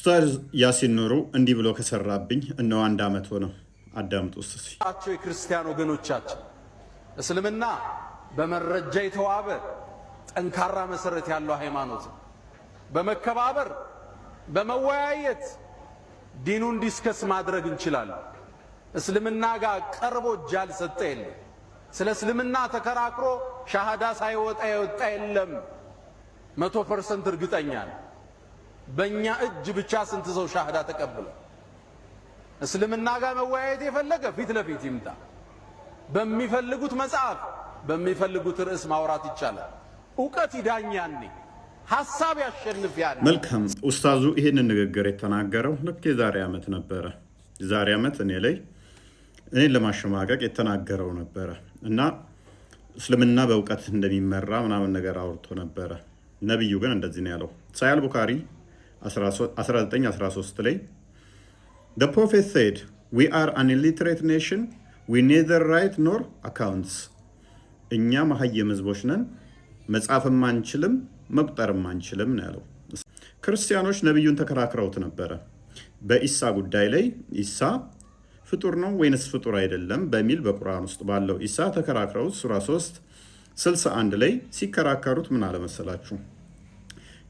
ኡስታዝ ያሲን ኑሩ እንዲህ ብሎ ከሰራብኝ እነሆ 1 ዓመት ሆነው። አዳምጡስ አቸው የክርስቲያን ወገኖቻችን እስልምና በመረጃ የተዋበ ጠንካራ መሰረት ያለው ሃይማኖት በመከባበር በመወያየት ዲኑን ዲስከስ ማድረግ እንችላለን። እስልምና ጋር ቀርቦ ጃል ሰጠ የለም። ስለ እስልምና ተከራክሮ ሻሃዳ ሳይወጣ የወጣ የለም። 100% እርግጠኛ ነኝ። በእኛ እጅ ብቻ ስንት ሰው ሻሃዳ ተቀበለ? እስልምና ጋር መወያየት የፈለገ ፊት ለፊት ይምጣ። በሚፈልጉት መጽሐፍ በሚፈልጉት ርዕስ ማውራት ይቻላል። ዕውቀት ይዳኛኔ ሐሳብ ያሸንፍ ያኔ። መልካም ኡስታዙ ይሄንን ንግግር የተናገረው ልክ የዛሬ ዓመት ነበረ። የዛሬ ዓመት እኔን ለማሸማቀቅ የተናገረው ነበረ እና እስልምና በእውቀት እንደሚመራ ምናምን ነገር አውርቶ ነበረ። ነብዩ ግን እንደዚህ ነው ያለው። ሳሂህ ቡኻሪ 19:13 ላይ The prophet said, "We are an illiterate nation. We neither write nor accounts." እኛ መሐይም ህዝቦች ነን፣ መጻፍም አንችልም መቁጠርም አንችልም ነው ያለው። ክርስቲያኖች ነብዩን ተከራክረውት ነበረ በኢሳ ጉዳይ ላይ። ኢሳ ፍጡር ነው ወይንስ ፍጡር አይደለም በሚል በቁርአን ውስጥ ባለው ኢሳ ተከራክረውት ሱራ 3:61 ላይ ሲከራከሩት ምን አለ መሰላችሁ?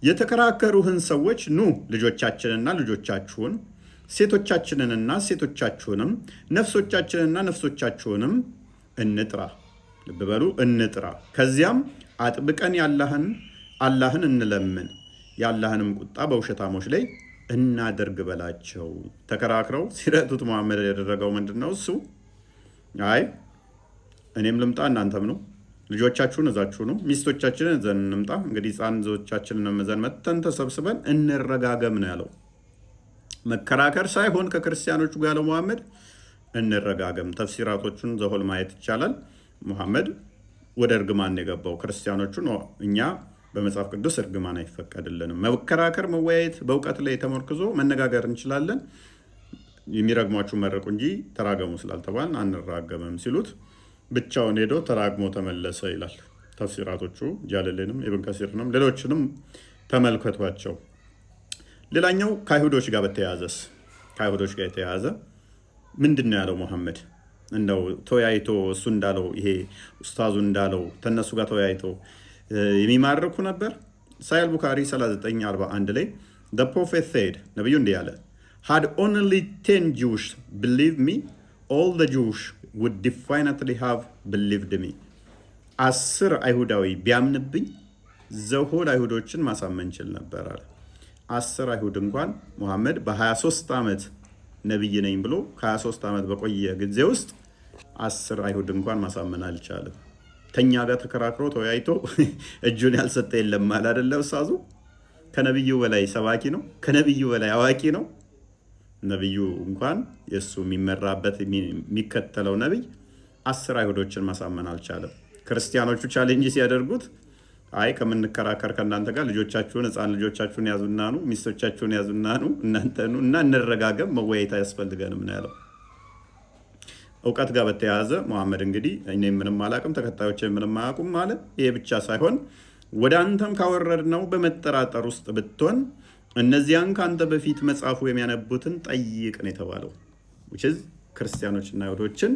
የተከራከሩህን ሰዎች ኑ ልጆቻችንና ልጆቻችሁን ሴቶቻችንንና ሴቶቻችሁንም ነፍሶቻችንንና ነፍሶቻችሁንም እንጥራ። ልብ በሉ እንጥራ። ከዚያም አጥብቀን አላህን እንለምን፣ የአላህንም ቁጣ በውሸታሞች ላይ እናደርግ በላቸው። ተከራክረው ሲረቱት መሐመድ ያደረገው ምንድነው? እሱ አይ እኔም ልምጣ እናንተም ነው፣ ልጆቻችሁን እዛችሁ ነው፣ ሚስቶቻችንን እዘን እንምጣ፣ እንግዲህ ጻንዞቻችንን መዘን መተን ተሰብስበን እንረጋገም ነው ያለው። መከራከር ሳይሆን ከክርስቲያኖቹ ጋር ያለው መሐመድ እንረጋገም። ተፍሲራቶቹን ዘሆል ማየት ይቻላል። መሐመድ ወደ እርግማን የገባው ክርስቲያኖቹ ነው። እኛ በመጽሐፍ ቅዱስ እርግማን አይፈቀድልንም። መከራከር መወያየት በእውቀት ላይ ተመርክዞ መነጋገር እንችላለን። የሚረግሟችሁ መረቁ እንጂ ተራገሙ ስላልተባልን አንራገምም ሲሉት ብቻውን ሄዶ ተራግሞ ተመለሰ ይላል። ተፍሲራቶቹ ጃለሌንም ኢብን ከሲርንም ሌሎችንም ተመልከቷቸው። ሌላኛው ከአይሁዶች ጋር በተያያዘስ ከአይሁዶች ጋር የተያያዘ ምንድን ነው ያለው መሐመድ? እንደው ተወያይቶ እሱ እንዳለው ይሄ ኡስታዙ እንዳለው ተነሱ ጋር ተወያይቶ የሚማርኩ ነበር። ሳሂህ ቡኻሪ 39:41 ላይ the prophet said ነብዩ እንዲህ ያለ had only 10 Jews believed me all the Jews would definitely have believed me 10 አይሁዳዊ ቢያምንብኝ ዘሆል አይሁዶችን ማሳመን ይችል ነበር አለ። 10 አይሁድ እንኳን መሐመድ በ23 ዓመት ነብይ ነኝ ብሎ ከ23 ዓመት በቆየ ጊዜ ውስጥ 10 አይሁድ እንኳን ማሳመን አልቻለም። ከኛ ጋር ተከራክሮ ተወያይቶ እጁን ያልሰጠ የለም ማለት አይደለም። ኡስታዙ ከነብዩ በላይ ሰባኪ ነው፣ ከነብዩ በላይ አዋቂ ነው። ነብዩ እንኳን የሱ የሚመራበት የሚከተለው ነብይ 10 አይሁዶችን ማሳመን አልቻለም። ክርስቲያኖቹ ቻሌንጅ ሲያደርጉት አይ ከምንከራከር ከእናንተ ጋር ልጆቻችሁን ህፃን ልጆቻችሁን ያዙና ነው ሚስቶቻችሁን ያዙና ነው እናንተኑ እና እንረጋገም መወያየት አያስፈልገንም ነው ያለው። ዕውቀት ጋር በተያያዘ መሐመድ እንግዲህ እኔ ምንም አላቅም ተከታዮቼ ምንም አያውቁም ማለት ይሄ ብቻ ሳይሆን ወደ አንተም ካወረድነው በመጠራጠር ውስጥ ብትሆን እነዚያን ካንተ በፊት መጻፉ የሚያነቡትን ጠይቅ ነው የተባለው። which is ክርስቲያኖችና አይሁዶችን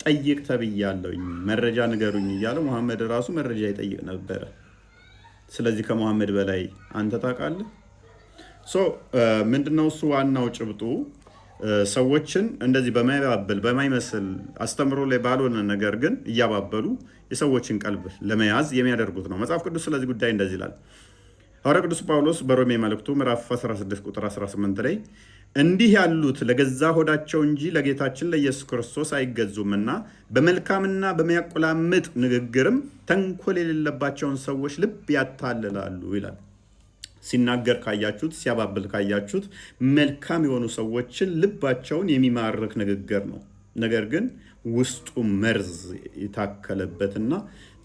ጠይቅ ተብያለሁኝ መረጃ ንገሩኝ እያለ መሐመድ ራሱ መረጃ ይጠይቅ ነበር። ስለዚህ ከመሐመድ በላይ አንተ ታውቃለህ? ምንድነው እሱ ዋናው ጭብጡ ሰዎችን እንደዚህ በማይባበል በማይመስል አስተምሮ ላይ ባልሆነ ነገር ግን እያባበሉ የሰዎችን ቀልብ ለመያዝ የሚያደርጉት ነው። መጽሐፍ ቅዱስ ስለዚህ ጉዳይ እንደዚህ ይላል። ሐዋርያው ቅዱስ ጳውሎስ በሮሜ መልእክቱ ምዕራፍ 16 ቁጥር 18 ላይ እንዲህ ያሉት ለገዛ ሆዳቸው እንጂ ለጌታችን ለኢየሱስ ክርስቶስ አይገዙምና በመልካምና በሚያቆላምጥ ንግግርም ተንኮል የሌለባቸውን ሰዎች ልብ ያታልላሉ ይላል። ሲናገር ካያችሁት ሲያባብል ካያችሁት መልካም የሆኑ ሰዎችን ልባቸውን የሚማርክ ንግግር ነው። ነገር ግን ውስጡ መርዝ የታከለበትና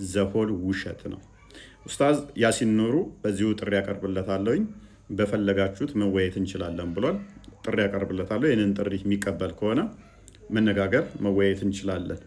ዘሆል ውሸት ነው። ኡስታዝ ያሲን ኑሩ በዚሁ ጥሪ ያቀርብለታለሁኝ። በፈለጋችሁት መወያየት እንችላለን ብሏል። ጥሪ ያቀርብለታለሁ። ይህንን ጥሪ የሚቀበል ከሆነ መነጋገር መወያየት እንችላለን።